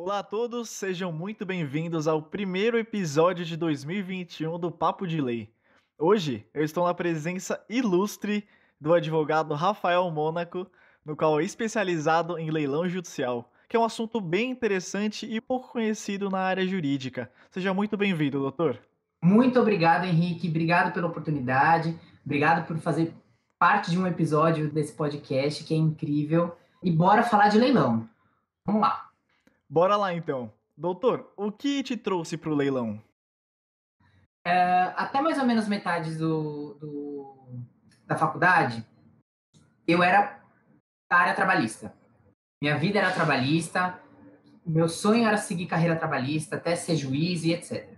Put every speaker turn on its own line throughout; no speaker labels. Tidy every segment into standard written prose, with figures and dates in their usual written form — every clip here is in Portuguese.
Olá a todos, sejam muito bem-vindos ao primeiro episódio de 2021 do Papo de Lei. Hoje eu estou na presença ilustre do advogado Rafael Mônaco, no qual é especializado em leilão judicial, que é um assunto bem interessante e pouco conhecido na área jurídica. Seja muito bem-vindo, doutor.
Muito obrigado, Henrique. Obrigado pela oportunidade. Obrigado por fazer parte de um episódio desse podcast que é incrível. E bora falar de leilão. Vamos lá.
Bora lá então. Doutor, o que te trouxe para o leilão?
Até mais ou menos metade da faculdade, eu era da área trabalhista. Minha vida era trabalhista. Meu sonho era seguir carreira trabalhista, até ser juiz e etc.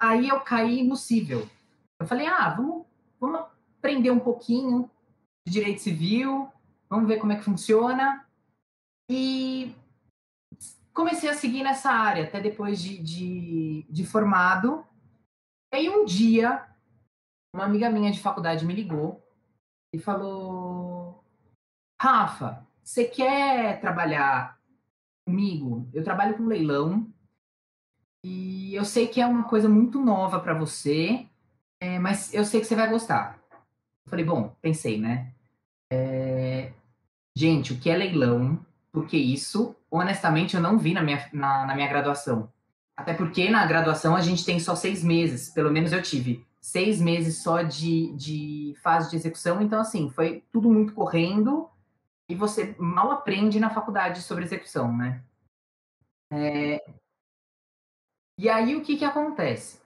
Aí eu caí no cível. Eu falei, vamos aprender um pouquinho de direito civil, vamos ver como é que funciona. E comecei a seguir nessa área, até depois de formado. E aí um dia, uma amiga minha de faculdade me ligou e falou: Rafa, você quer trabalhar comigo? Eu trabalho com leilão e eu sei que é uma coisa muito nova para você, mas eu sei que você vai gostar. Eu falei, bom, pensei, né? Gente, o que é leilão? Porque isso, honestamente, eu não vi na minha graduação. Até porque na graduação a gente tem só 6 meses, pelo menos eu tive 6 meses só de fase de execução, então assim, foi tudo muito correndo e você mal aprende na faculdade sobre execução, né? E aí o que que acontece?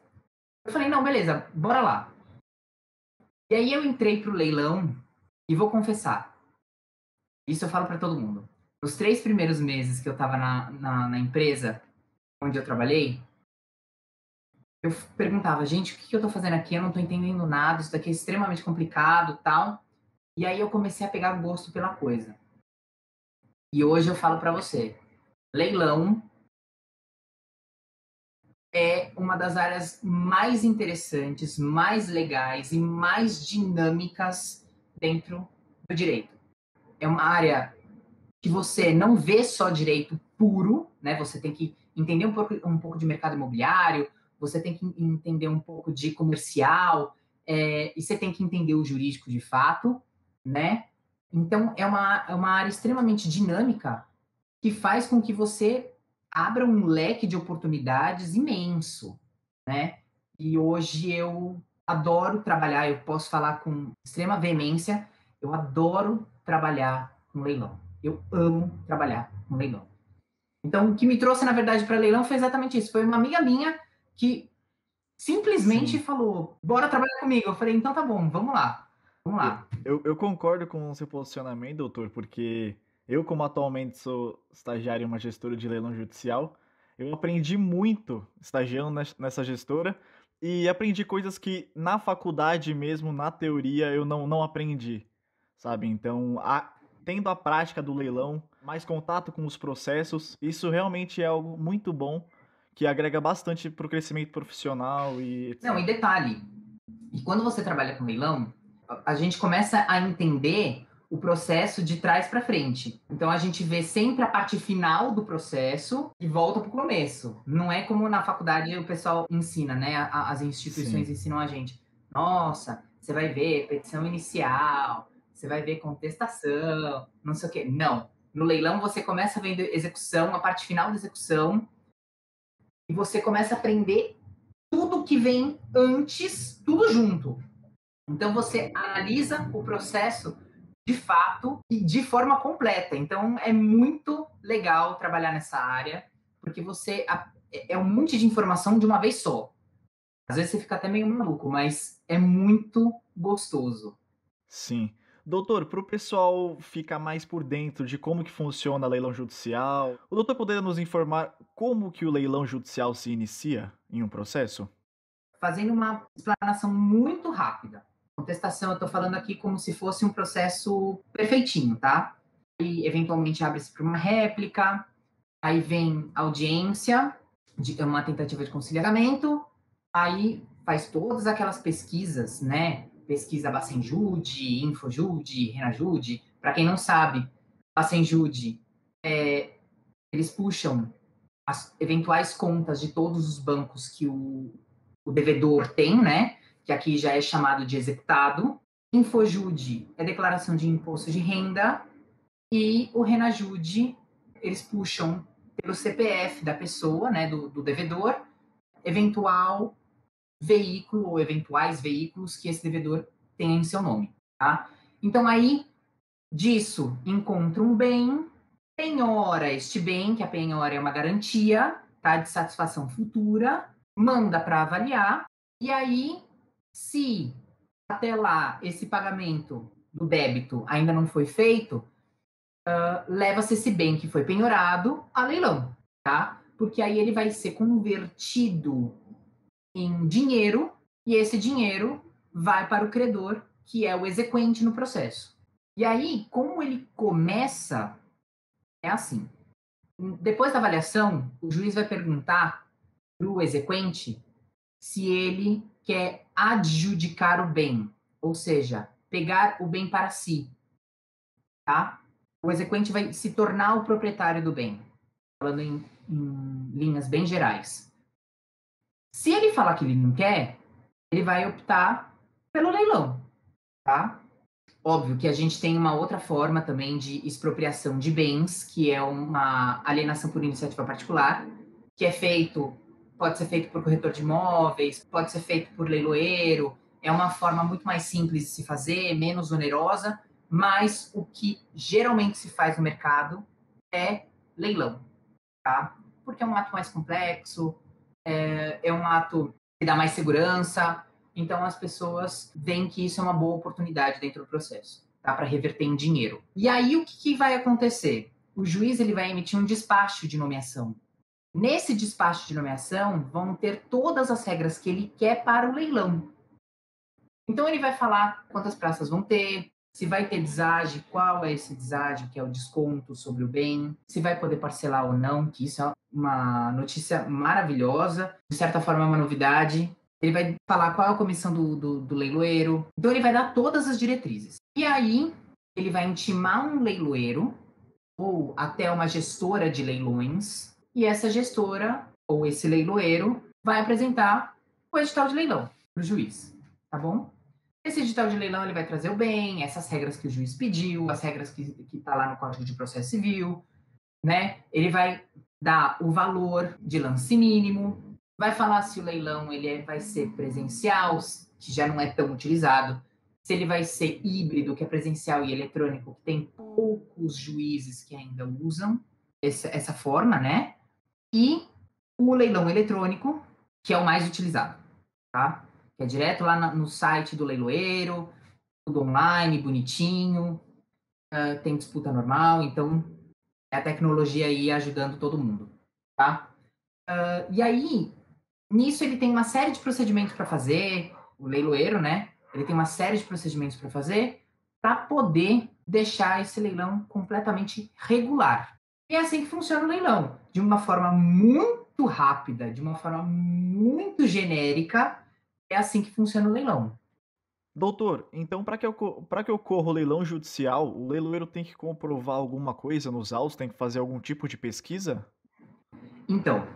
Eu falei, não, beleza, bora lá. E aí eu entrei pro leilão e vou confessar, isso eu falo para todo mundo. Nos 3 primeiros meses que eu estava na empresa onde eu trabalhei, eu perguntava, gente, o que eu tô fazendo aqui? Eu não tô entendendo nada, isso daqui é extremamente complicado, tal. E aí eu comecei a pegar gosto pela coisa. E hoje eu falo para você, leilão é uma das áreas mais interessantes, mais legais e mais dinâmicas dentro do direito. É uma área que você não vê só direito puro, né? Você tem que entender um pouco de mercado imobiliário, você tem que entender um pouco de comercial, e você tem que entender o jurídico de fato, né? Então, é uma área extremamente dinâmica que faz com que você abra um leque de oportunidades imenso, né? E hoje eu adoro trabalhar, eu posso falar com extrema veemência, eu adoro trabalhar com leilão. Eu amo trabalhar com leilão. Então, o que me trouxe, na verdade, para leilão foi exatamente isso. Foi uma amiga minha que simplesmente
Sim.
falou: bora trabalhar comigo. Eu falei: então tá bom, vamos lá. Vamos
Eu,
lá.
eu concordo com o seu posicionamento, doutor, porque eu, como atualmente sou estagiário em uma gestora de leilão judicial, eu aprendi muito estagiando nessa gestora e aprendi coisas que na faculdade mesmo, na teoria, eu não aprendi, sabe? Então, tendo a prática do leilão, mais contato com os processos, isso realmente é algo muito bom que agrega bastante para o crescimento profissional e
Não, e
etc.
detalhe: e quando você trabalha com leilão, a gente começa a entender o processo de trás para frente. Então a gente vê sempre a parte final do processo e volta para o começo. Não é como na faculdade o pessoal ensina, né? As instituições
Sim.
ensinam a gente. Nossa, você vai ver petição inicial, você vai ver contestação, não sei o quê. Não. No leilão você começa vendo execução, a parte final da execução, e você começa a aprender tudo que vem antes, tudo junto. Então você analisa o processo de fato e de forma completa. Então é muito legal trabalhar nessa área, porque você é um monte de informação de uma vez só. Às vezes você fica até meio maluco, mas é muito gostoso.
Sim. Doutor, para o pessoal ficar mais por dentro de como que funciona leilão judicial, o doutor poderia nos informar como que o leilão judicial se inicia em um processo?
Fazendo uma explanação muito rápida. Contestação, eu estou falando aqui como se fosse um processo perfeitinho, tá? E eventualmente abre-se para uma réplica, aí vem audiência, uma tentativa de conciliamento, aí faz todas aquelas pesquisas, né? Pesquisa Bacenjude, Infojude, Renajude. Para quem não sabe, Bacenjude eles puxam as eventuais contas de todos os bancos que o devedor tem, né? Que aqui já é chamado de executado. Infojude é declaração de imposto de renda. E o Renajude, eles puxam pelo CPF da pessoa, né, do devedor, eventual veículo ou eventuais veículos que esse devedor tenha em seu nome, tá? Então, aí, disso, encontra um bem, penhora este bem, que a penhora é uma garantia, tá, de satisfação futura, manda para avaliar, e aí, se até lá esse pagamento do débito ainda não foi feito, leva-se esse bem que foi penhorado a leilão, tá? Porque aí ele vai ser convertido em dinheiro e esse dinheiro vai para o credor, que é o exequente no processo. E aí, como ele começa, é assim. Depois da avaliação, o juiz vai perguntar para o exequente se ele quer adjudicar o bem, ou seja, pegar o bem para si, tá? O exequente vai se tornar o proprietário do bem, falando em linhas bem gerais. Se ele falar que ele não quer, ele vai optar pelo leilão, tá? Óbvio que a gente tem uma outra forma também de expropriação de bens, que é uma alienação por iniciativa particular, que é feito, pode ser feito por corretor de imóveis, pode ser feito por leiloeiro, é uma forma muito mais simples de se fazer, menos onerosa, mas o que geralmente se faz no mercado é leilão, tá? Porque é um ato mais complexo, é um ato que dá mais segurança, então as pessoas veem que isso é uma boa oportunidade dentro do processo, tá? Para reverter em dinheiro. E aí o que vai acontecer? O juiz ele vai emitir um despacho de nomeação. Nesse despacho de nomeação vão ter todas as regras que ele quer para o leilão. Então ele vai falar quantas praças vão ter, se vai ter deságio, qual é esse deságio, que é o desconto sobre o bem, se vai poder parcelar ou não, que isso é uma notícia maravilhosa, de certa forma é uma novidade. Ele vai falar qual é a comissão do leiloeiro. Então ele vai dar todas as diretrizes. E aí ele vai intimar um leiloeiro ou até uma gestora de leilões, e essa gestora ou esse leiloeiro vai apresentar o edital de leilão para o juiz, tá bom? Esse edital de leilão ele vai trazer o bem, essas regras que o juiz pediu, as regras que tá lá no Código de Processo Civil, né? Ele vai dar o valor de lance mínimo, vai falar se o leilão ele vai ser presencial, que já não é tão utilizado, se ele vai ser híbrido, que é presencial e eletrônico, que tem poucos juízes que ainda usam essa forma, né? E o leilão eletrônico, que é o mais utilizado, tá? Que é direto lá no site do leiloeiro, tudo online, bonitinho, tem disputa normal, então é a tecnologia aí ajudando todo mundo, tá? E aí, nisso ele tem uma série de procedimentos para fazer, o leiloeiro, né? Ele tem uma série de procedimentos para fazer para poder deixar esse leilão completamente regular. E é assim que funciona o leilão, de uma forma muito rápida, de uma forma muito genérica, é assim que funciona o leilão.
Doutor, então para que ocorra o leilão judicial, o leiloeiro tem que comprovar alguma coisa nos autos, tem que fazer algum tipo de pesquisa?
Então,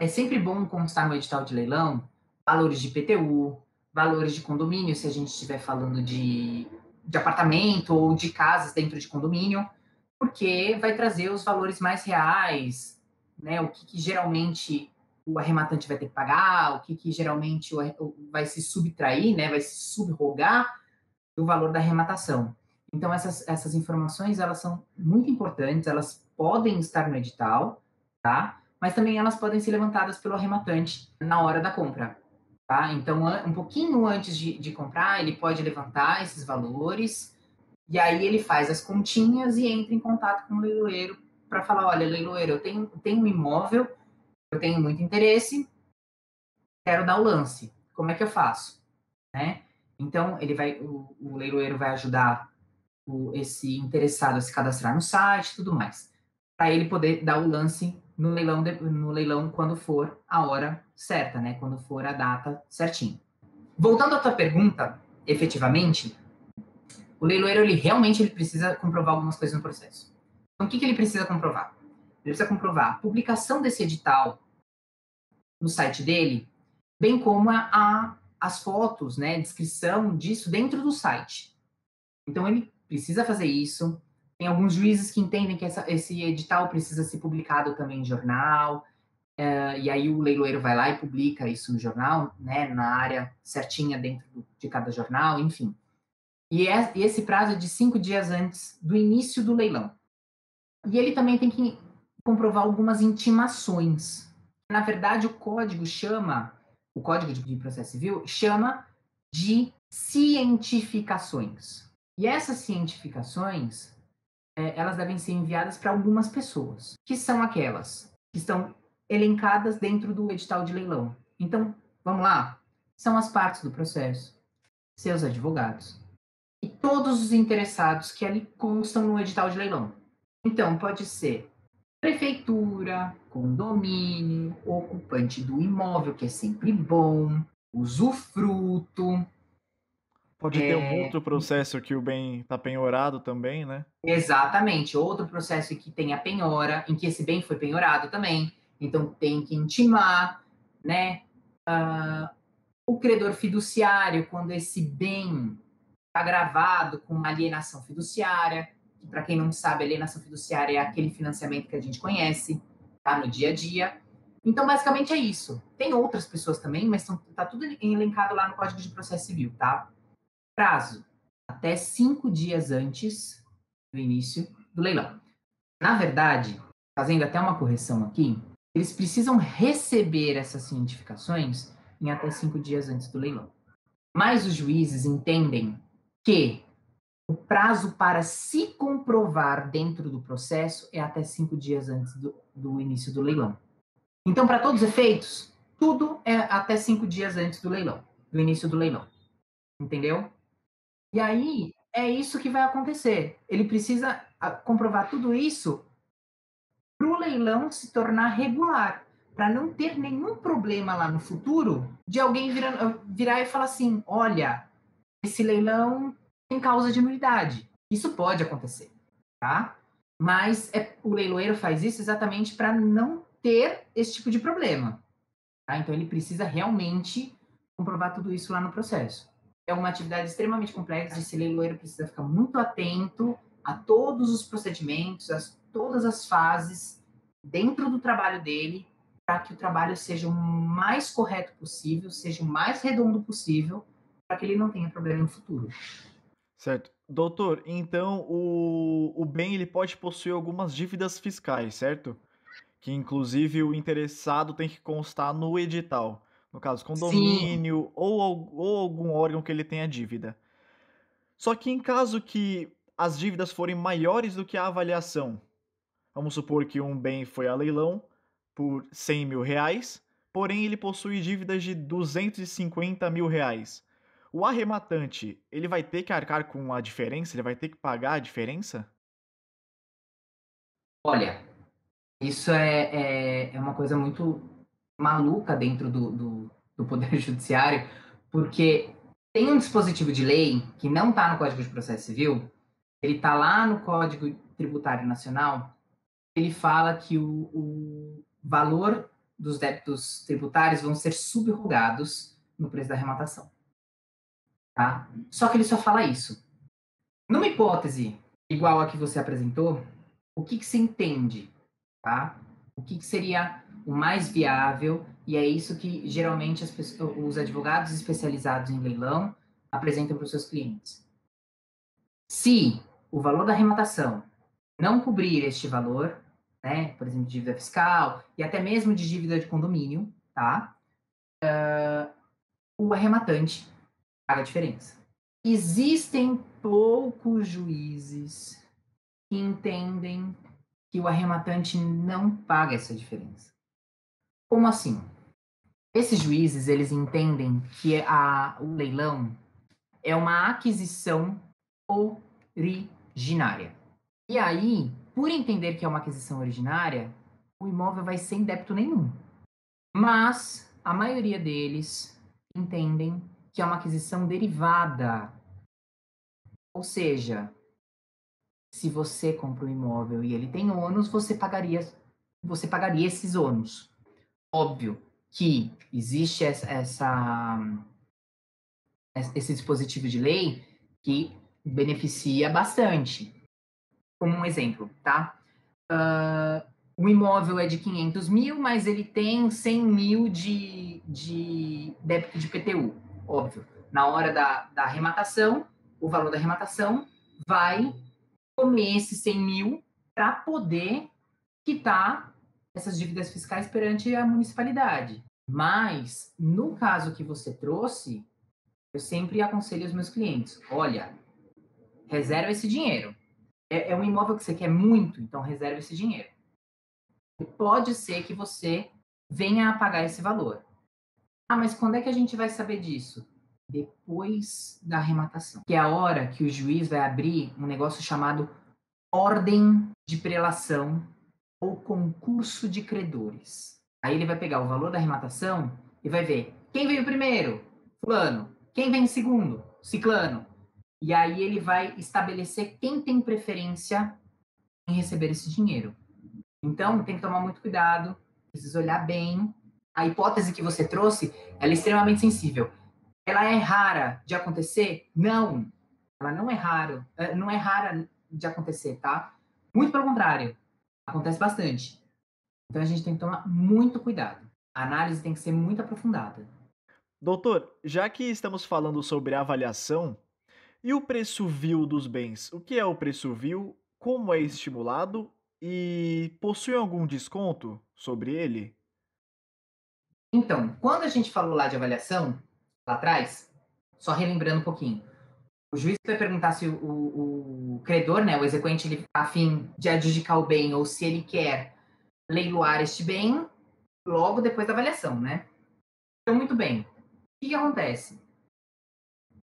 é sempre bom constar no edital de leilão valores de IPTU, valores de condomínio, se a gente estiver falando de apartamento ou de casas dentro de condomínio, porque vai trazer os valores mais reais, né? O que geralmente o arrematante vai ter que pagar, o que geralmente vai se subtrair, né? Vai se subrogar do valor da arrematação. Então, essas informações, elas são muito importantes, elas podem estar no edital, tá? Mas também elas podem ser levantadas pelo arrematante na hora da compra, tá? Então, um pouquinho antes de comprar, ele pode levantar esses valores e aí ele faz as continhas e entra em contato com o leiloeiro para falar, olha, leiloeiro, eu tenho um imóvel, eu tenho muito interesse, quero dar o lance. Como é que eu faço? Né? Então, o leiloeiro vai ajudar esse interessado a se cadastrar no site e tudo mais, para ele poder dar o lance no leilão quando for a hora certa, né? Quando for a data certinho. Voltando à tua pergunta, efetivamente, o leiloeiro ele realmente precisa comprovar algumas coisas no processo. Então, o que ele precisa comprovar? Ele precisa comprovar a publicação desse edital no site dele, bem como as fotos, né, descrição disso dentro do site. Então, ele precisa fazer isso. Tem alguns juízes que entendem que esse edital precisa ser publicado também em jornal, e aí o leiloeiro vai lá e publica isso no jornal, né, na área certinha dentro de cada jornal, enfim. E esse prazo é de 5 dias antes do início do leilão. E ele também tem que comprovar algumas intimações. Na verdade, o Código de Processo Civil chama de cientificações. E essas cientificações, elas devem ser enviadas para algumas pessoas, que são aquelas que estão elencadas dentro do edital de leilão. Então, vamos lá? São as partes do processo, seus advogados e todos os interessados que ali constam no edital de leilão. Então, pode ser prefeitura, condomínio, ocupante do imóvel, que é sempre bom, usufruto.
Pode ter um
É,
outro processo que o bem está penhorado também, né?
exatamente, outro processo que tem a penhora, em que esse bem foi penhorado também. Então, tem que intimar, né? O credor fiduciário, quando esse bem está gravado com uma alienação fiduciária, que para quem não sabe, alienação fiduciária é aquele financiamento que a gente conhece, tá, no dia a dia. Então, basicamente é isso. Tem outras pessoas também, mas tá tudo elencado lá no Código de Processo Civil, tá? Prazo, até 5 dias antes do início do leilão. Na verdade, fazendo até uma correção aqui, eles precisam receber essas cientificações em até 5 dias antes do leilão. Mas os juízes entendem que o prazo para se comprovar dentro do processo é até 5 dias antes do início do leilão. Então, para todos os efeitos, tudo é até 5 dias antes do leilão, do início do leilão. Entendeu? E aí, é isso que vai acontecer. Ele precisa comprovar tudo isso para o leilão se tornar regular, para não ter nenhum problema lá no futuro de alguém virar e falar assim: olha, esse leilão tem causa de nulidade. Isso pode acontecer, tá? Mas o leiloeiro faz isso exatamente para não ter esse tipo de problema. Tá? Então ele precisa realmente comprovar tudo isso lá no processo. É uma atividade extremamente complexa, esse leiloeiro precisa ficar muito atento a todos os procedimentos, todas as fases dentro do trabalho dele, para que o trabalho seja o mais correto possível, seja o mais redondo possível, para que ele não tenha problema no futuro.
Certo. Doutor, então o bem ele pode possuir algumas dívidas fiscais, certo? Que inclusive o interessado tem que constar no edital. No caso,
Sim,
condomínio ou algum órgão que ele tenha dívida. Só que em caso que as dívidas forem maiores do que a avaliação, vamos supor que um bem foi a leilão por R$ 100.000, porém ele possui dívidas de R$ 250.000. O arrematante, ele vai ter que arcar com a diferença? Ele vai ter que pagar a diferença?
olha, isso é uma coisa muito maluca dentro do Poder Judiciário, porque tem um dispositivo de lei que não está no Código de Processo Civil, ele está lá no Código Tributário Nacional, ele fala que o valor dos débitos tributários vão ser subrogados no preço da arrematação. Tá? Só que ele só fala isso. Numa hipótese igual a que você apresentou, o que se entende? Tá? O que seria o mais viável? E é isso que geralmente os advogados especializados em leilão apresentam para os seus clientes. Se o valor da arrematação não cobrir este valor, né, por exemplo, de dívida fiscal e até mesmo de dívida de condomínio, tá? O arrematante paga a diferença. Existem poucos juízes que entendem que o arrematante não paga essa diferença. Como assim? Esses juízes, eles entendem que o leilão é uma aquisição originária. E aí, por entender que é uma aquisição originária, o imóvel vai sem débito nenhum. Mas a maioria deles entendem que é uma aquisição derivada. Ou seja, se você compra um imóvel e ele tem ônus, você pagaria você pagaria esses ônus. Óbvio que existe esse dispositivo de lei que beneficia bastante. Como um exemplo, tá? O imóvel é de 500 mil, mas ele tem 100 mil de débito de IPTU. Óbvio, na hora da arrematação, o valor da arrematação vai comer esses 100 mil para poder quitar essas dívidas fiscais perante a municipalidade. Mas, no caso que você trouxe, eu sempre aconselho os meus clientes, olha, reserva esse dinheiro. É um imóvel que você quer muito, então reserva esse dinheiro. E pode ser que você venha a pagar esse valor. Ah, mas quando é que a gente vai saber disso? Depois da arrematação, que é a hora que o juiz vai abrir um negócio chamado ordem de prelação ou concurso de credores. Aí ele vai pegar o valor da arrematação e vai ver quem veio primeiro, fulano, quem vem segundo, ciclano. E aí ele vai estabelecer quem tem preferência em receber esse dinheiro. Então, tem que tomar muito cuidado, precisa olhar bem. A hipótese que você trouxe, ela é extremamente sensível. Ela é rara de acontecer? Não. Ela não é rara de acontecer, tá? Muito pelo contrário. Acontece bastante. Então, a gente tem que tomar muito cuidado. A análise tem que ser muito aprofundada.
Doutor, já que estamos falando sobre avaliação, e o preço vil dos bens? O que é o preço vil? Como é estimulado? E possui algum desconto sobre ele?
Então, quando a gente falou lá de avaliação, lá atrás, só relembrando um pouquinho, o juiz vai perguntar se o credor, né, o exequente, ele está a fim de adjudicar o bem ou se ele quer leiloar este bem logo depois da avaliação, né? Então, muito bem. O que acontece?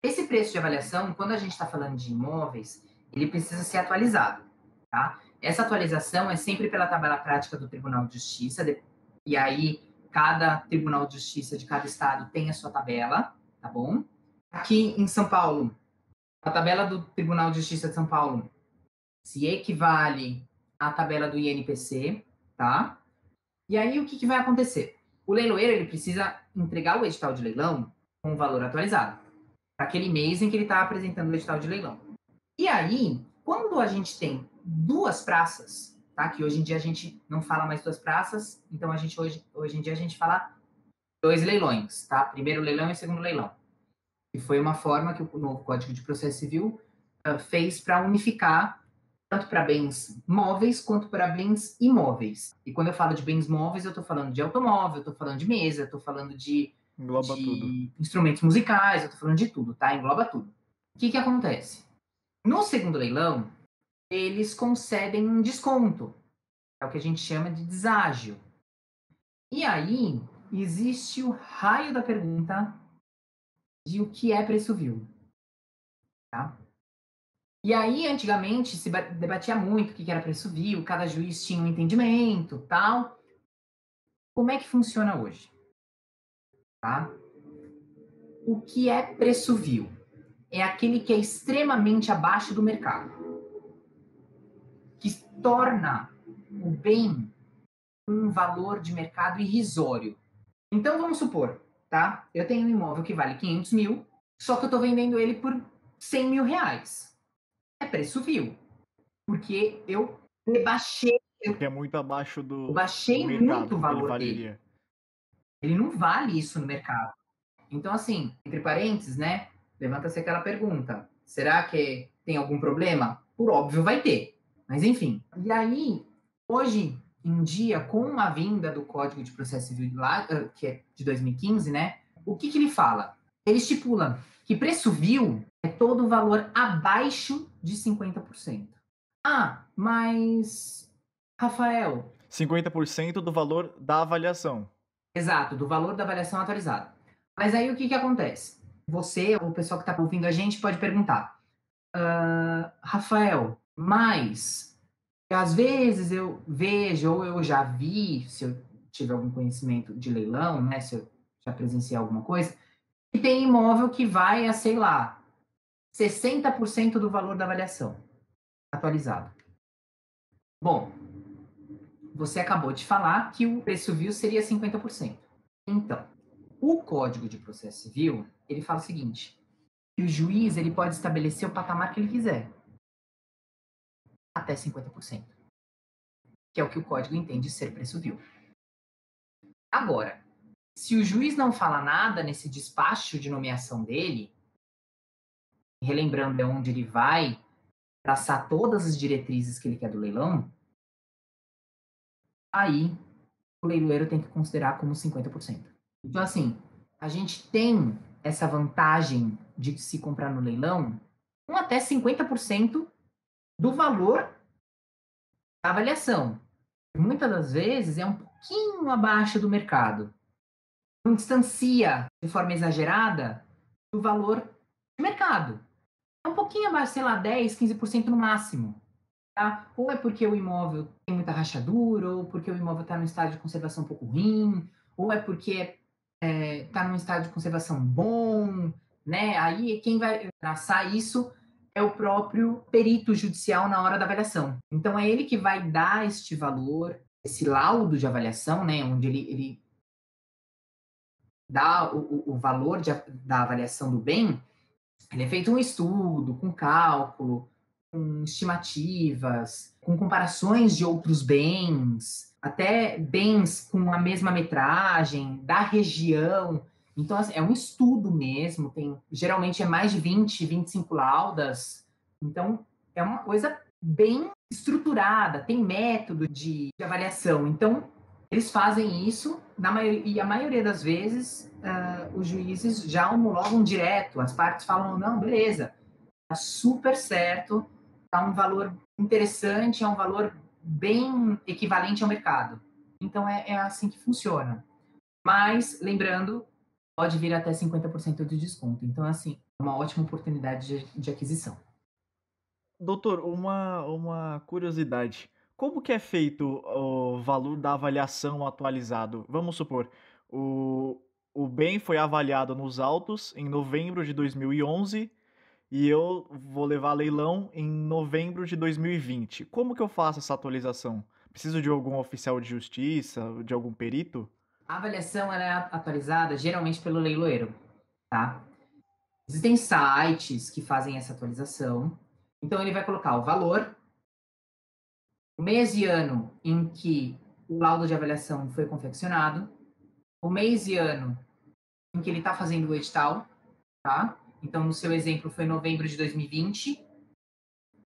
Esse preço de avaliação, quando a gente está falando de imóveis, ele precisa ser atualizado, tá? Essa atualização é sempre pela tabela prática do Tribunal de Justiça, e aí cada Tribunal de Justiça de cada estado tem a sua tabela, tá bom? Aqui em São Paulo, a tabela do Tribunal de Justiça de São Paulo se equivale à tabela do INPC, tá? E aí o que vai acontecer? O leiloeiro ele precisa entregar o edital de leilão com o valor atualizado, para aquele mês em que ele está apresentando o edital de leilão. E aí, quando a gente tem duas praças, tá? Que hoje em dia a gente não fala mais duas praças, então hoje em dia a gente fala dois leilões, tá? Primeiro leilão e segundo leilão. E foi uma forma que o novo Código de Processo Civil fez para unificar tanto para bens móveis quanto para bens imóveis. E quando eu falo de bens móveis, eu estou falando de automóvel, eu estou falando de mesa, eu estou falando
Engloba tudo.
de instrumentos musicais, eu estou falando de tudo, tá? Engloba tudo. O que acontece? No segundo leilão, eles concedem um desconto, é o que a gente chama de deságio. E aí, existe o raio da pergunta de o que é preço vil, tá? E aí, antigamente, se debatia muito o que era preço vil, cada juiz tinha um entendimento, tal. Como é que funciona hoje? Tá? O que é preço vil? É aquele que é extremamente abaixo do mercado, que torna o bem um valor de mercado irrisório. Então, vamos supor, tá? Eu tenho um imóvel que vale 500 mil, só que eu estou vendendo ele por 100 mil reais. É preço vil, porque eu rebaixei
Porque é muito abaixo
Eu
do
baixei muito
mercado
o
que ele
valor dele.
valeria.
Ele não vale isso no mercado. Então, assim, entre parênteses, né? Levanta-se aquela pergunta: será que tem algum problema? Por óbvio, vai ter. Mas, enfim. E aí, hoje em dia, com a vinda do Código de Processo Civil lá, que é de 2015, né? O que ele fala? Ele estipula que preço vil é todo o valor abaixo de 50%. Ah, mas, Rafael,
50% do valor da avaliação.
exato, do valor da avaliação atualizada. Mas aí o que acontece? Você, ou o pessoal que está ouvindo a gente, pode perguntar: Rafael, mas às vezes eu vejo, ou eu já vi, se eu tiver algum conhecimento de leilão, né, se eu já presenciei alguma coisa, que tem imóvel que vai a, sei lá, 60% do valor da avaliação atualizado. Bom, você acabou de falar que o preço vil seria 50%. Então, o Código de Processo Civil, ele fala o seguinte, que o juiz ele pode estabelecer o patamar que ele quiser, até 50%, que é o que o código entende ser preço vil. Agora, se o juiz não fala nada nesse despacho de nomeação dele, relembrando é onde ele vai traçar todas as diretrizes que ele quer do leilão, aí o leiloeiro tem que considerar como 50%. Então, assim, a gente tem essa vantagem de se comprar no leilão com até 50% do valor da avaliação. Muitas das vezes é um pouquinho abaixo do mercado. Não distancia de forma exagerada do valor do mercado. É um pouquinho abaixo, sei lá, 10, 15% no máximo. Tá? Ou é porque o imóvel tem muita rachadura, ou porque o imóvel está num estado de conservação um pouco ruim, ou é porque está num estado de conservação bom, né? Aí quem vai traçar isso é o próprio perito judicial na hora da avaliação. Então é ele que vai dar este valor, esse laudo de avaliação, né? Onde ele dá o valor da avaliação do bem. Ele é feito um estudo, com cálculo, com estimativas, com comparações de outros bens, até bens com a mesma metragem, da região. Então, assim, é um estudo mesmo, geralmente é mais de 20, 25 laudas. Então, é uma coisa bem estruturada, tem método de avaliação. Então, eles fazem isso, e a maioria das vezes os juízes já homologam direto, as partes falam, não, beleza, tá super certo, tá um valor interessante, é um valor bem equivalente ao mercado. Então é assim que funciona. Mas, lembrando, pode vir até 50% de desconto. Então, assim, é uma ótima oportunidade de aquisição.
Doutor, uma curiosidade. Como que é feito o valor da avaliação atualizado? Vamos supor, o, o bem foi avaliado nos autos em novembro de 2011 e eu vou levar leilão em novembro de 2020. Como que eu faço essa atualização? Preciso de algum oficial de justiça, de algum perito?
A avaliação ela é atualizada geralmente pelo leiloeiro, tá? Existem sites que fazem essa atualização. Então, ele vai colocar o valor, o mês e ano em que o laudo de avaliação foi confeccionado, o mês e ano em que ele está fazendo o edital, tá? Então, no seu exemplo, foi novembro de 2020.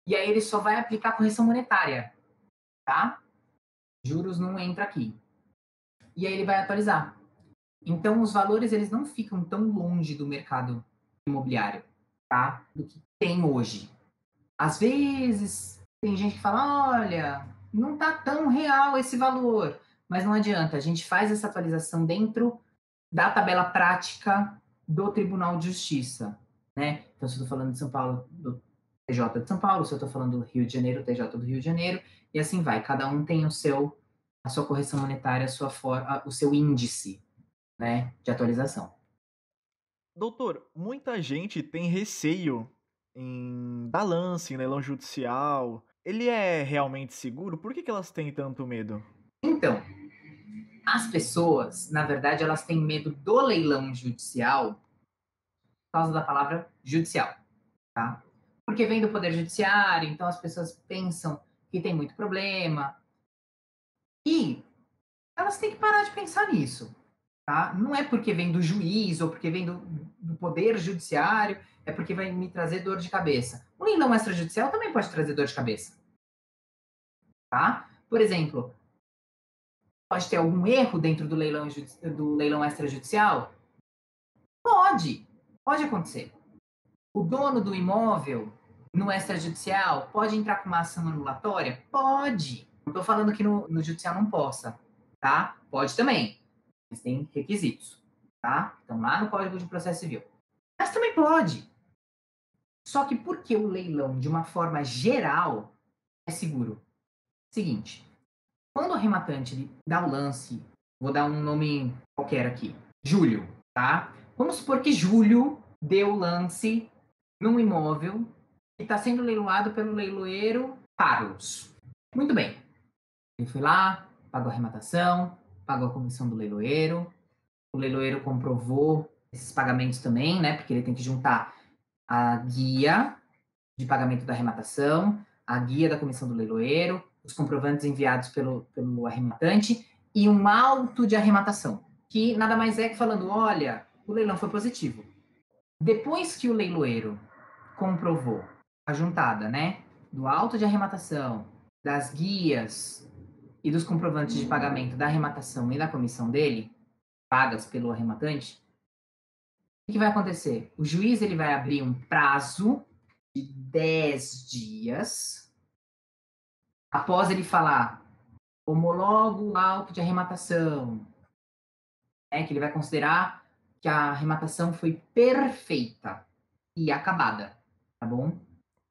E aí, ele só vai aplicar correção monetária, tá? Juros não entra aqui. E aí, ele vai atualizar. Então, os valores, eles não ficam tão longe do mercado imobiliário, tá? Do que tem hoje. Às vezes, tem gente que fala, olha, não está tão real esse valor. Mas não adianta, a gente faz essa atualização dentro da tabela prática do Tribunal de Justiça, né? Então, se eu estou falando de São Paulo, do TJ de São Paulo, se eu estou falando do Rio de Janeiro, TJ do Rio de Janeiro, e assim vai. Cada um tem a sua correção monetária, o seu índice, né, de atualização.
Doutor, muita gente tem receio em dar lance em leilão judicial. Ele é realmente seguro? Por que que elas têm tanto medo?
Então, as pessoas, na verdade, elas têm medo do leilão judicial por causa da palavra judicial, tá? Porque vem do Poder Judiciário, então as pessoas pensam que tem muito problema. E elas têm que parar de pensar nisso, tá? Não é porque vem do juiz ou porque vem do Poder Judiciário, é porque vai me trazer dor de cabeça. O leilão extrajudicial também pode trazer dor de cabeça, tá? Por exemplo, pode ter algum erro dentro do leilão extrajudicial? Pode acontecer. O dono do imóvel no extrajudicial pode entrar com uma ação anulatória? Pode. Não estou falando que no judicial não possa, tá? Pode também, mas tem requisitos, tá? Então lá no Código de Processo Civil. Mas também pode. Só que por que o leilão, de uma forma geral, é seguro? Seguinte, quando o arrematante dá o lance, vou dar um nome qualquer aqui, Júlio, tá? Vamos supor que Júlio deu o lance num imóvel que está sendo leiloado pelo leiloeiro Carlos. Muito bem. Ele foi lá, pagou a arrematação, pagou a comissão do leiloeiro, o leiloeiro comprovou esses pagamentos também, né? Porque ele tem que juntar a guia de pagamento da arrematação, a guia da comissão do leiloeiro, os comprovantes enviados pelo arrematante e um auto de arrematação, que nada mais é que falando, olha, o leilão foi positivo. Depois que o leiloeiro comprovou a juntada, né, do auto de arrematação, das guias e dos comprovantes de pagamento da arrematação e da comissão dele, pagas pelo arrematante, o que vai acontecer? O juiz ele vai abrir um prazo de 10 dias após ele falar homologo o auto de arrematação, que ele vai considerar que a arrematação foi perfeita e acabada, tá bom?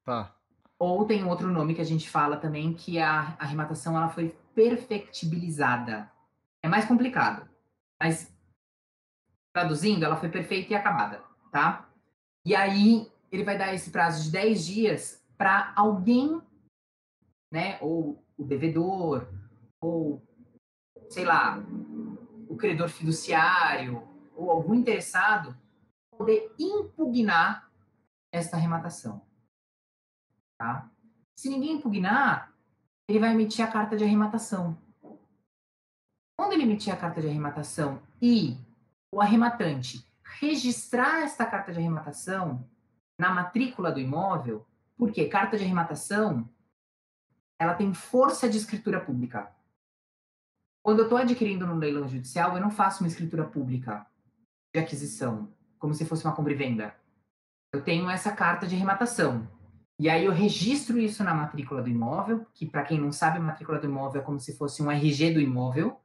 Tá.
Ou tem outro nome que a gente fala também, que a arrematação ela foi perfectibilizada. É mais complicado, mas traduzindo, ela foi perfeita e acabada, tá? E aí ele vai dar esse prazo de 10 dias para alguém, né, ou o devedor, ou, sei lá, o credor fiduciário, ou algum interessado, poder impugnar esta arrematação, tá? Se ninguém impugnar, ele vai emitir a carta de arrematação. Quando ele emitir a carta de arrematação e o arrematante registrar esta carta de arrematação na matrícula do imóvel, porque carta de arrematação ela tem força de escritura pública. Quando eu estou adquirindo no leilão judicial, eu não faço uma escritura pública de aquisição, como se fosse uma compra e venda. Eu tenho essa carta de arrematação. E aí eu registro isso na matrícula do imóvel, que para quem não sabe, a matrícula do imóvel é como se fosse um RG do imóvel.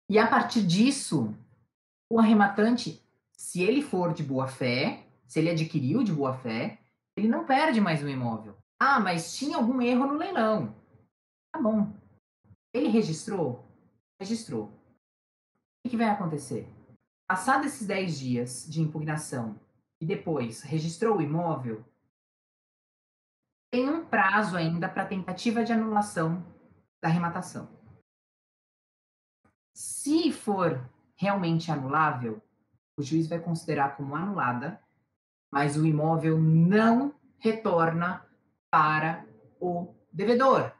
E a partir disso, o arrematante, se ele for de boa fé, se ele adquiriu de boa fé, ele não perde mais o imóvel. Ah, mas tinha algum erro no leilão. Tá bom. Ele registrou? Registrou. O que vai acontecer? Passados esses 10 dias de impugnação e depois registrou o imóvel, tem um prazo ainda para tentativa de anulação da arrematação. Se for realmente anulável, o juiz vai considerar como anulada, mas o imóvel não retorna para o devedor.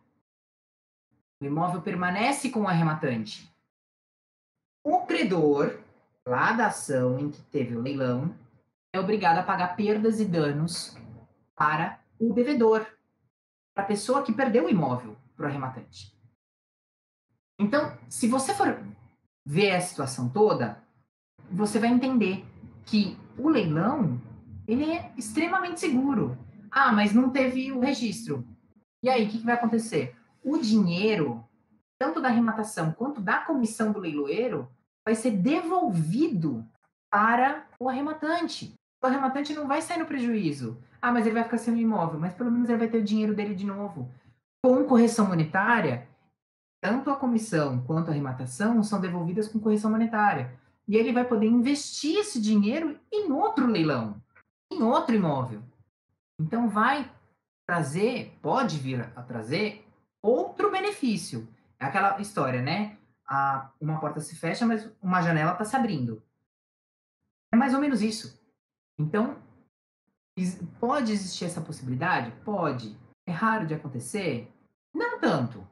O imóvel permanece com o arrematante. O credor, lá da ação em que teve o leilão, é obrigado a pagar perdas e danos para o devedor, para a pessoa que perdeu o imóvel para o arrematante. Então, se você for ver a situação toda, você vai entender que o leilão ele é extremamente seguro. Ah, mas não teve o registro. E aí, o que vai acontecer? O dinheiro, tanto da arrematação quanto da comissão do leiloeiro, vai ser devolvido para o arrematante. O arrematante não vai sair no prejuízo. Ah, mas ele vai ficar sem o imóvel, mas pelo menos ele vai ter o dinheiro dele de novo. Com correção monetária, tanto a comissão quanto a arrematação são devolvidas com correção monetária. E ele vai poder investir esse dinheiro em outro leilão, em outro imóvel. Então vai trazer, pode vir a trazer outro benefício. É aquela história, né? Uma porta se fecha, mas uma janela está se abrindo. É mais ou menos isso. Então, pode existir essa possibilidade? Pode. É raro de acontecer? Não tanto.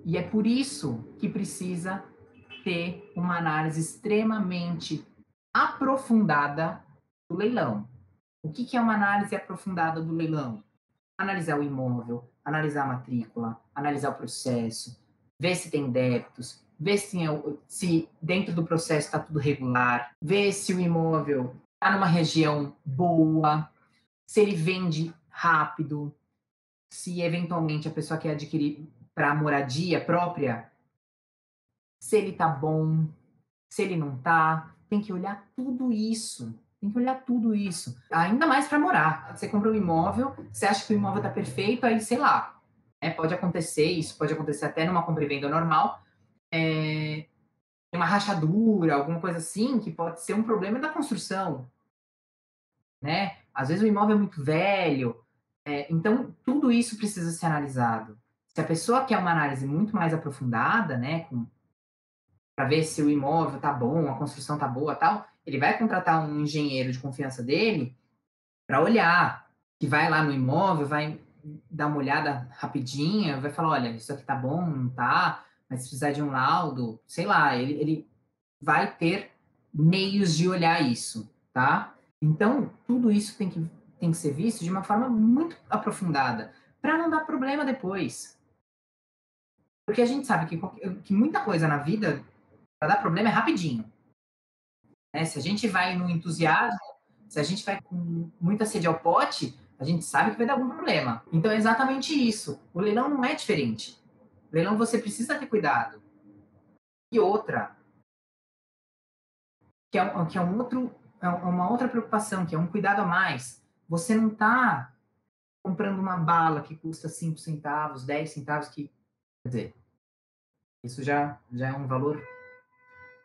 E é por isso que precisa ter uma análise extremamente aprofundada do leilão. O que é uma análise aprofundada do leilão? Analisar o imóvel, analisar a matrícula, analisar o processo, ver se tem débitos, ver se dentro do processo está tudo regular, ver se o imóvel está numa região boa, se ele vende rápido, se eventualmente a pessoa quer adquirir para moradia própria, se ele tá bom, se ele não tá, tem que olhar tudo isso. Tem que olhar tudo isso. Ainda mais para morar. Você compra um imóvel, você acha que o imóvel tá perfeito, aí sei lá. Pode acontecer, isso pode acontecer até numa compra e venda normal. Uma rachadura, alguma coisa assim, que pode ser um problema da construção. Né? Às vezes o imóvel é muito velho. Então, tudo isso precisa ser analisado. Se a pessoa quer uma análise muito mais aprofundada, né, para ver se o imóvel tá bom, a construção tá boa, tal, ele vai contratar um engenheiro de confiança dele para olhar, que vai lá no imóvel, vai dar uma olhada rapidinha, vai falar, olha, isso aqui tá bom, não tá, mas se precisar de um laudo, sei lá, ele vai ter meios de olhar isso, tá? Então, tudo isso tem que ser visto de uma forma muito aprofundada, para não dar problema depois. Porque a gente sabe que muita coisa na vida, para dar problema, é rapidinho. Né? Se a gente vai no entusiasmo, se a gente vai com muita sede ao pote, a gente sabe que vai dar algum problema. Então é exatamente isso. O leilão não é diferente. O leilão você precisa ter cuidado. E outra, uma outra preocupação, que é um cuidado a mais. Você não está comprando uma bala que custa 5 centavos, 10 centavos, quer dizer, isso já é um valor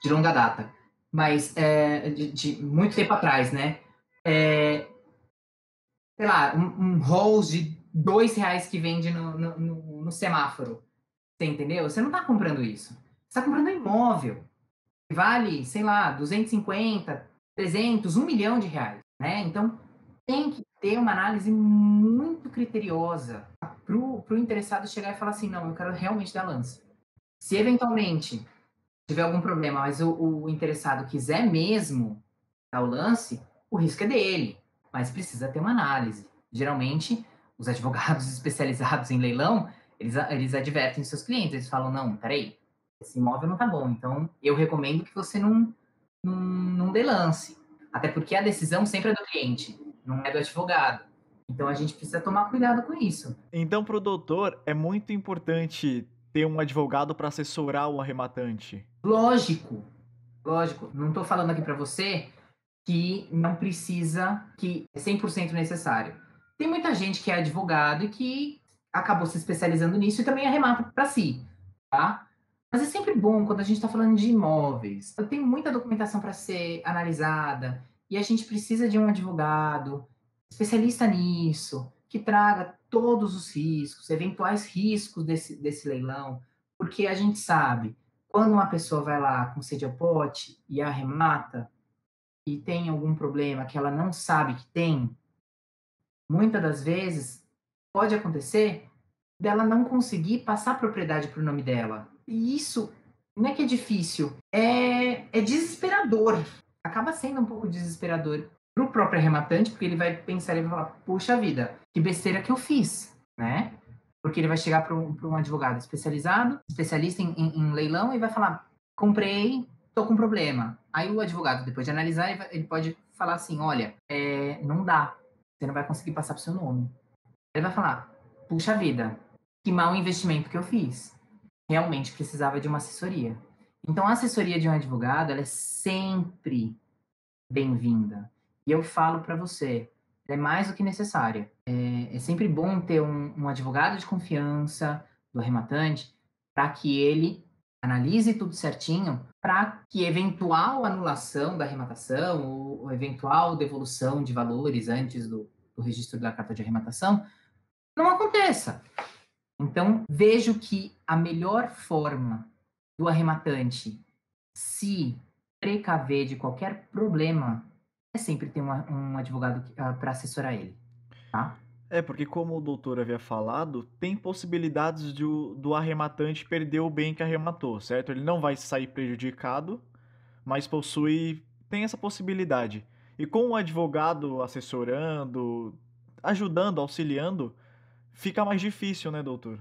de longa data. Mas de muito tempo atrás, né? É, sei lá, um Rolls de R$ 2 que vende no semáforo. Você entendeu? Você não está comprando isso. Você está comprando um imóvel que vale, sei lá, 250, 300, R$ 1 milhão, né? Então, tem que ter uma análise muito criteriosa para o interessado chegar e falar assim, não, eu quero realmente dar lance. Se eventualmente tiver algum problema, mas o interessado quiser mesmo dar o lance, o risco é dele, mas precisa ter uma análise. Geralmente, os advogados especializados em leilão, eles advertem seus clientes, eles falam, não, peraí, esse imóvel não tá bom, então eu recomendo que você não dê lance. Até porque a decisão sempre é do cliente, não é do advogado. Então a gente precisa tomar cuidado com isso.
Então, para o doutor, é muito importante ter um advogado para assessorar o arrematante.
Lógico, lógico, não estou falando aqui para você que não precisa, que é 100% necessário. Tem muita gente que é advogado e que acabou se especializando nisso e também arremata para si, tá? Mas é sempre bom quando a gente está falando de imóveis. Tem muita documentação para ser analisada e a gente precisa de um advogado especialista nisso, que traga todos os riscos, eventuais riscos desse leilão, porque a gente sabe, quando uma pessoa vai lá com sede ao pote e arremata, e tem algum problema que ela não sabe que tem, muitas das vezes pode acontecer dela não conseguir passar a propriedade para o nome dela. E isso não é que é difícil, é desesperador. Acaba sendo um pouco desesperador para o próprio arrematante, porque ele vai pensar e vai falar: puxa vida, que besteira que eu fiz, né? Porque ele vai chegar para um advogado especializado, especialista em leilão, e vai falar: comprei, tô com problema. Aí o advogado, depois de analisar, ele pode falar assim: olha, não dá, você não vai conseguir passar para o seu nome. Ele vai falar: puxa vida, que mau investimento que eu fiz. Realmente precisava de uma assessoria. Então, a assessoria de um advogado, ela é sempre bem-vinda. E eu falo para você, ela é mais do que necessária. É sempre bom ter um advogado de confiança do arrematante para que ele analise tudo certinho, para que eventual anulação da arrematação ou eventual devolução de valores antes do registro da carta de arrematação não aconteça. Então, vejo que a melhor forma do arrematante se precaver de qualquer problema é sempre ter um advogado para assessorar ele, tá?
É, porque como o doutor havia falado, tem possibilidades do arrematante perder o bem que arrematou, certo? Ele não vai sair prejudicado, mas tem essa possibilidade. E com o advogado assessorando, ajudando, auxiliando, fica mais difícil, né, doutor?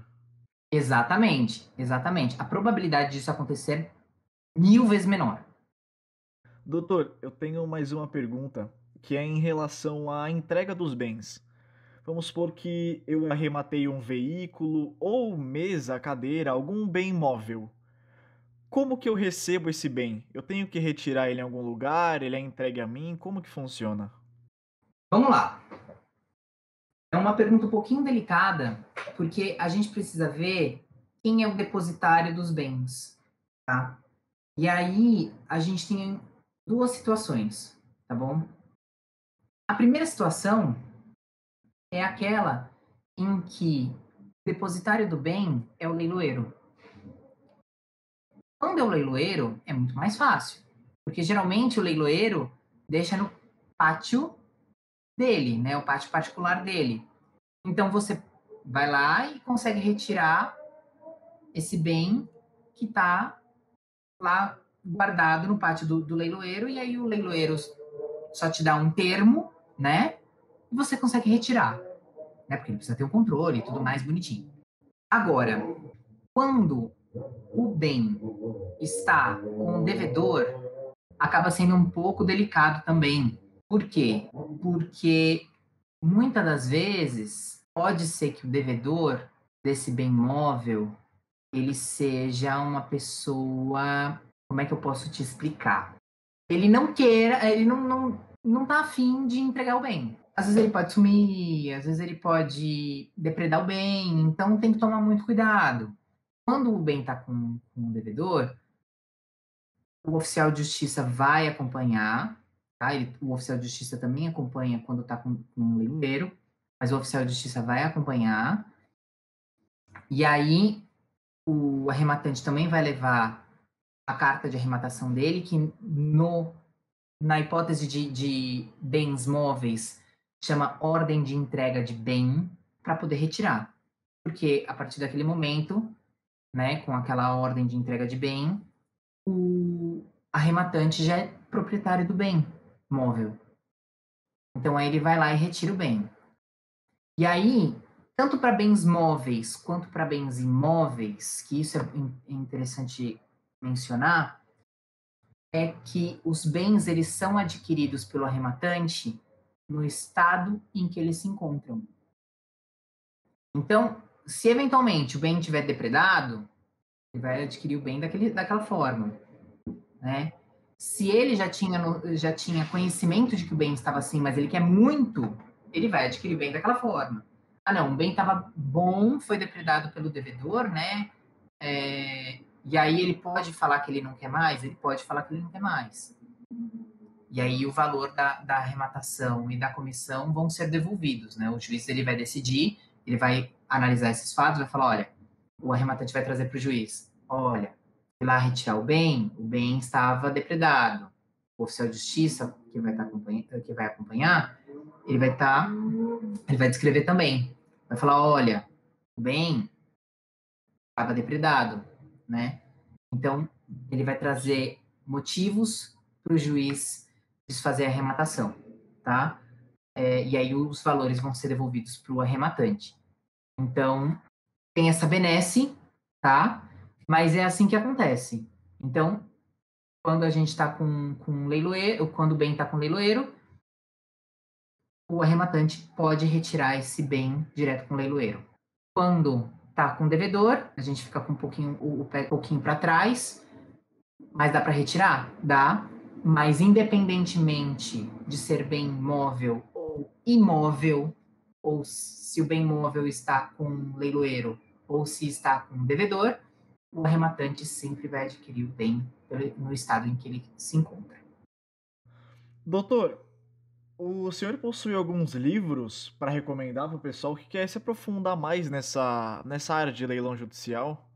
Exatamente, exatamente. A probabilidade disso acontecer é 1000 vezes menor.
Doutor, eu tenho mais uma pergunta, que é em relação à entrega dos bens. Vamos supor que eu arrematei um veículo ou mesa, cadeira, algum bem móvel. Como que eu recebo esse bem? Eu tenho que retirar ele em algum lugar? Ele é entregue a mim? Como que funciona?
Vamos lá. É uma pergunta um pouquinho delicada, porque a gente precisa ver quem é o depositário dos bens, tá? E aí a gente tem duas situações, tá bom? A primeira situação é aquela em que depositário do bem é o leiloeiro. Quando é o leiloeiro, é muito mais fácil, porque geralmente o leiloeiro deixa no pátio dele, né, o pátio particular dele. Então você vai lá e consegue retirar esse bem que está lá guardado no pátio do leiloeiro, e aí o leiloeiro só te dá um termo, né, e você consegue retirar, né, porque ele precisa ter um controle e tudo mais bonitinho. Agora, quando o bem está com o devedor, acaba sendo um pouco delicado também. Por quê? Porque muitas das vezes pode ser que o devedor desse bem móvel ele seja uma pessoa, como é que eu posso te explicar? Ele não queira, ele não tá afim de entregar o bem. Às vezes ele pode sumir, às vezes ele pode depredar o bem, então tem que tomar muito cuidado. Quando o bem está com o devedor, o oficial de justiça vai acompanhar, tá? O oficial de justiça também acompanha quando está com um leiloeiro, mas o oficial de justiça vai acompanhar. E aí o arrematante também vai levar a carta de arrematação dele, que na hipótese de bens móveis chama ordem de entrega de bem, para poder retirar. Porque a partir daquele momento, né, com aquela ordem de entrega de bem, o arrematante já é proprietário do bem móvel. Então aí ele vai lá e retira o bem. E aí, tanto para bens móveis quanto para bens imóveis, que isso é interessante mencionar, é que os bens eles são adquiridos pelo arrematante no estado em que eles se encontram. Então, se eventualmente o bem estiver depredado, ele vai adquirir o bem daquela forma, né? Se ele já tinha conhecimento de que o bem estava assim, mas ele quer muito, ele vai adquirir o bem daquela forma. Ah, não, o bem estava bom, foi depredado pelo devedor, né? E aí ele pode falar que ele não quer mais? Ele pode falar que ele não quer mais. E aí o valor da arrematação e da comissão vão ser devolvidos, né? O juiz ele vai decidir, ele vai analisar esses fatos, vai falar, olha, o arrematante vai trazer para o juiz, olha, fui lá retirar o bem estava depredado. O oficial de justiça que vai acompanhar, ele vai descrever também, vai falar, olha, o bem estava depredado, né? Então ele vai trazer motivos para o juiz desfazer a arrematação, tá? E aí os valores vão ser devolvidos para o arrematante. Então, tem essa benesse, tá? Mas é assim que acontece. Então, quando a gente está com leiloeiro, quando o bem está com leiloeiro, o arrematante pode retirar esse bem direto com o leiloeiro. Quando está com o devedor, a gente fica com o pé um pouquinho para trás, mas dá para retirar? Dá. Mas independentemente de ser bem móvel ou imóvel, ou se o bem móvel está com leiloeiro ou se está com devedor, o arrematante sempre vai adquirir o bem no estado em que ele se encontra.
Doutor, o senhor possui alguns livros para recomendar para o pessoal que quer se aprofundar mais nessa área de leilão judicial?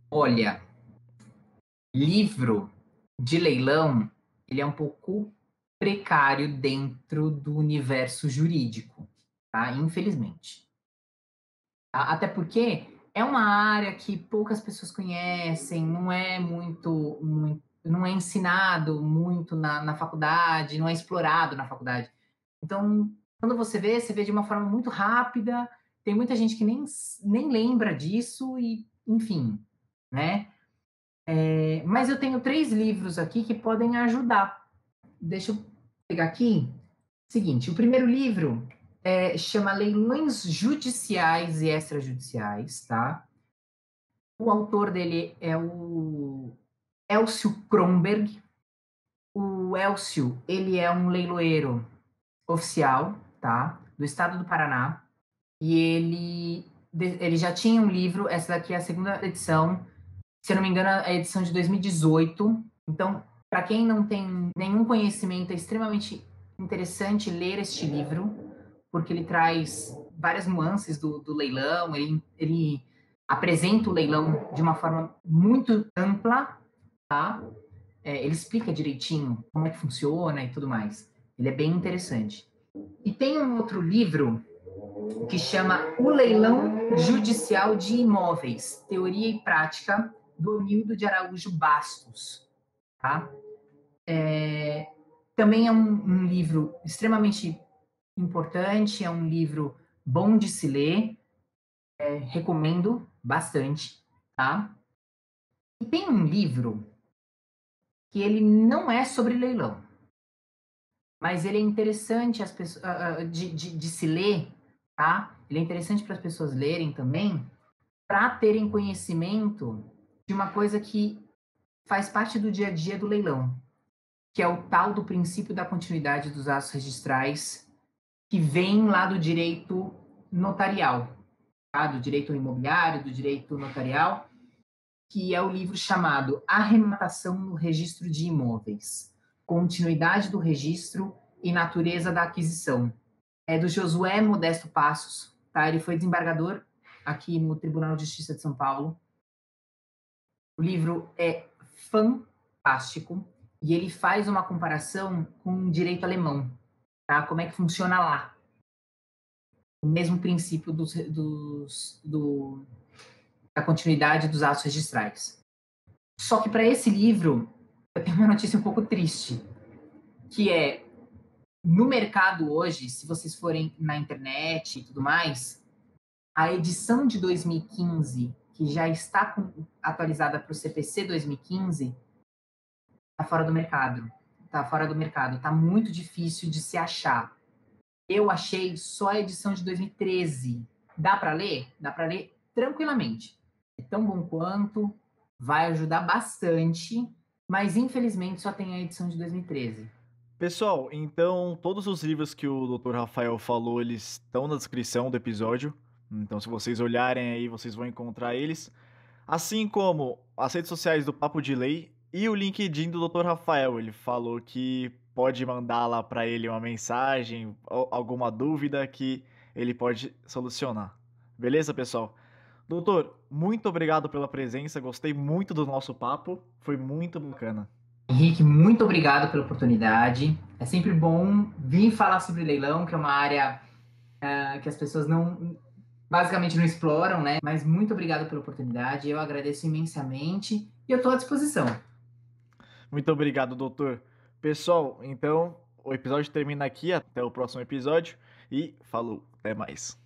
Olha, livro de leilão, ele é um pouco precário dentro do universo jurídico, tá? Infelizmente. Até porque é uma área que poucas pessoas conhecem, não é não é ensinado muito na faculdade, não é explorado na faculdade. Então, quando você vê de uma forma muito rápida, tem muita gente que nem lembra disso e, enfim, né? Mas eu tenho 3 livros aqui que podem ajudar. Deixa eu pegar aqui. Seguinte, o primeiro livro chama Leilões Judiciais e Extrajudiciais, tá? O autor dele é o Elcio Kronberg. O Elcio, ele é um leiloeiro oficial, tá? Do estado do Paraná. E ele já tinha um livro, essa daqui é a segunda edição, se eu não me engano, é a edição de 2018. Então, para quem não tem nenhum conhecimento, é extremamente interessante ler este livro, porque ele traz várias nuances do leilão, ele apresenta o leilão de uma forma muito ampla, tá? Ele explica direitinho como é que funciona e tudo mais. Ele é bem interessante. E tem um outro livro que chama O Leilão Judicial de Imóveis, Teoria e Prática, do Nildo de Araújo Bastos. Tá? Também é um livro extremamente importante, é um livro bom de se ler, recomendo bastante. Tá? E tem um livro que ele não é sobre leilão, mas ele é interessante as pessoas, de se ler, tá? Ele é interessante para as pessoas lerem também, para terem conhecimento de uma coisa que faz parte do dia a dia do leilão, que é o tal do princípio da continuidade dos atos registrais, que vem lá do direito notarial, tá? Do direito imobiliário, do direito notarial, que é o livro chamado Arrematação no Registro de Imóveis, Continuidade do Registro e Natureza da Aquisição. É do Josué Modesto Passos, tá? Ele foi desembargador aqui no Tribunal de Justiça de São Paulo. O livro é fantástico e ele faz uma comparação com o direito alemão, tá? Como é que funciona lá. O mesmo princípio da continuidade dos atos registrais. Só que para esse livro, eu tenho uma notícia um pouco triste, que é, no mercado hoje, se vocês forem na internet e tudo mais, a edição de 2015, que já está atualizada para o CPC 2015, está fora do mercado. Está fora do mercado. Está muito difícil de se achar. Eu achei só a edição de 2013. Dá para ler? Dá para ler tranquilamente. É tão bom quanto, vai ajudar bastante, mas infelizmente só tem a edição de 2013.
Pessoal, então todos os livros que o Dr. Rafael falou, eles estão na descrição do episódio. Então, se vocês olharem aí, vocês vão encontrar eles. Assim como as redes sociais do Papo de Lei e o LinkedIn do Dr. Rafael. Ele falou que pode mandar lá para ele uma mensagem, alguma dúvida que ele pode solucionar. Beleza, pessoal? Doutor, muito obrigado pela presença. Gostei muito do nosso papo. Foi muito bacana.
Henrique, muito obrigado pela oportunidade. É sempre bom vir falar sobre leilão, que é uma área que as pessoas basicamente não exploram, né? Mas muito obrigado pela oportunidade. Eu agradeço imensamente e eu estou à disposição.
Muito obrigado, doutor. Pessoal, então o episódio termina aqui. Até o próximo episódio. E falou, até mais.